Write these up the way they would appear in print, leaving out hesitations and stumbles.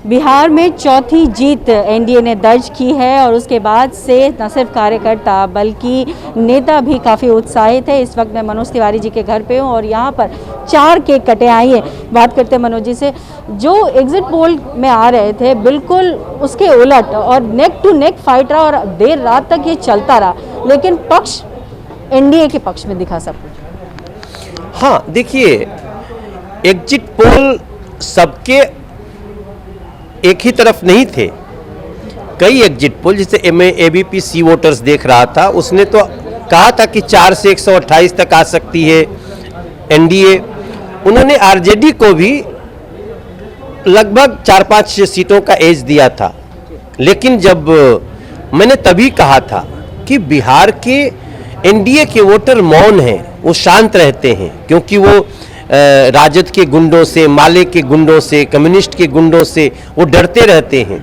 बिहार में चौथी जीत एनडीए ने दर्ज की है और उसके बाद से न सिर्फ कार्यकर्ता बल्कि नेता भी काफ़ी उत्साहित है। इस वक्त मैं मनोज तिवारी जी के घर पे हूँ और यहाँ पर 4 केक कटे आई हैं। बात करते हैं मनोज जी से, जो एग्जिट पोल में आ रहे थे बिल्कुल उसके उलट और नेक टू नेक फाइट रहा और देर रात तक ये चलता रहा, लेकिन पक्ष एनडीए के पक्ष में दिखा सब कुछ। हाँ देखिए, एग्जिट पोल सबके एक ही तरफ नहीं थे। कई एग्जिट पोल, जैसे मैं एबीपी सी वोटर्स देख रहा था, उसने तो कहा था कि 4 से 128 तक आ सकती है एनडीए। उन्होंने आरजेडी को भी लगभग 4-5 सीटों का एज दिया था। लेकिन जब मैंने तभी कहा था कि बिहार के एनडीए के वोटर मौन हैं, वो शांत रहते हैं, क्योंकि वो राजद के गुंडों से, माले के गुंडों से, कम्युनिस्ट के गुंडों से वो डरते रहते हैं,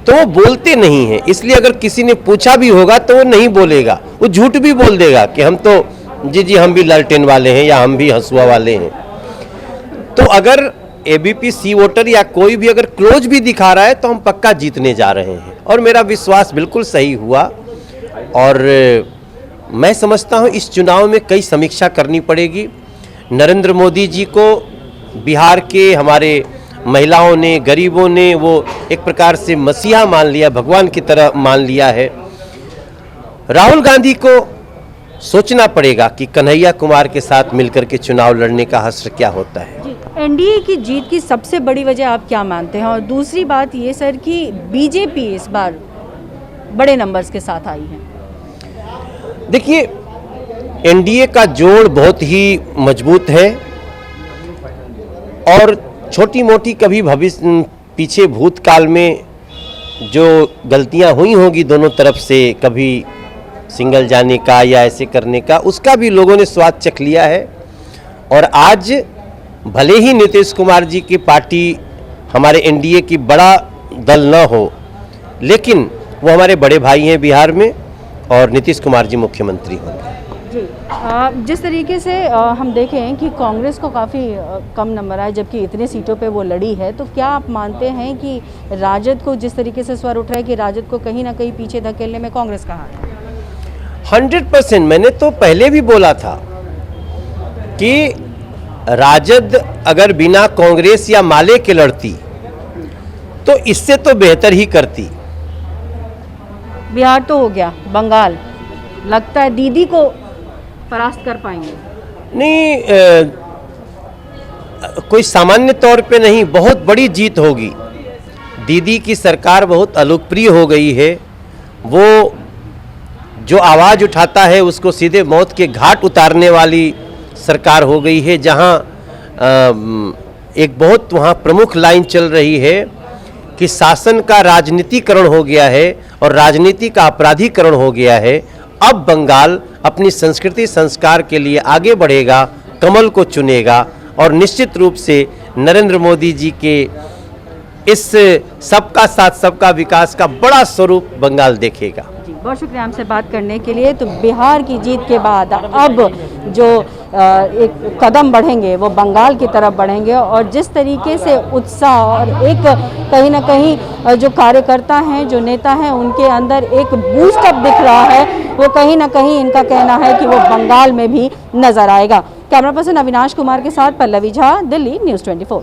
तो वो बोलते नहीं हैं। इसलिए अगर किसी ने पूछा भी होगा तो वो नहीं बोलेगा, वो झूठ भी बोल देगा कि हम तो जी हम भी लालटेन वाले हैं या हम भी हंसुआ वाले हैं। तो अगर एबीपी सी वोटर या कोई भी अगर क्लोज भी दिखा रहा है तो हम पक्का जीतने जा रहे हैं, और मेरा विश्वास बिल्कुल सही हुआ। और मैं समझता हूँ इस चुनाव में कई समीक्षा करनी पड़ेगी। नरेंद्र मोदी जी को बिहार के हमारे महिलाओं ने, गरीबों ने वो एक प्रकार से मसीहा मान लिया, भगवान की तरह मान लिया है। राहुल गांधी को सोचना पड़ेगा कि कन्हैया कुमार के साथ मिलकर के चुनाव लड़ने का हश्र क्या होता है। एनडीए की जीत की सबसे बड़ी वजह आप क्या मानते हैं? और दूसरी बात ये सर कि बीजेपी इस बार बड़े नंबर्स के साथ आई है। देखिए, एनडीए का जोड़ बहुत ही मजबूत है और छोटी मोटी कभी भविष्य पीछे भूतकाल में जो गलतियां हुई होंगी दोनों तरफ से, कभी सिंगल जाने का या ऐसे करने का, उसका भी लोगों ने स्वाद चख लिया है। और आज भले ही नीतीश कुमार जी की पार्टी हमारे एनडीए की बड़ा दल न हो, लेकिन वो हमारे बड़े भाई हैं बिहार में, और नीतीश कुमार जी मुख्यमंत्री होंगे। जी, जिस तरीके से हम देखें कि कांग्रेस को काफ़ी कम नंबर आए जबकि इतने सीटों पे वो लड़ी है, तो क्या आप मानते हैं कि राजद को जिस तरीके से स्वर उठ रहा है कि राजद को कहीं ना कहीं पीछे धकेलने में कांग्रेस का हाथ है? 100%। मैंने तो पहले भी बोला था कि राजद अगर बिना कांग्रेस या माले के लड़ती तो इससे तो बेहतर ही करती। बिहार तो हो गया, बंगाल लगता है दीदी को परास्त कर पाएंगे? नहीं, कोई सामान्य तौर पे नहीं, बहुत बड़ी जीत होगी। दीदी की सरकार बहुत अलोकप्रिय हो गई है। वो जो आवाज़ उठाता है उसको सीधे मौत के घाट उतारने वाली सरकार हो गई है, जहां एक बहुत वहां प्रमुख लाइन चल रही है कि शासन का राजनीतिकरण हो गया है और राजनीति का अपराधीकरण हो गया है। अब बंगाल अपनी संस्कृति संस्कार के लिए आगे बढ़ेगा, कमल को चुनेगा, और निश्चित रूप से नरेंद्र मोदी जी के इस सबका साथ सबका विकास का बड़ा स्वरूप बंगाल देखेगा। जी, बहुत शुक्रिया हमसे बात करने के लिए। तो बिहार की जीत के बाद अब जो एक कदम बढ़ेंगे वो बंगाल की तरफ बढ़ेंगे, और जिस तरीके से उत्साह और एक कहीं ना कहीं जो कार्यकर्ता हैं, जो नेता हैं, उनके अंदर एक बूस्टअप दिख रहा है, वो कहीं ना कहीं इनका कहना है कि वो बंगाल में भी नजर आएगा। कैमरा पर्सन अविनाश कुमार के साथ पल्लवी झा, दिल्ली न्यूज़ 24।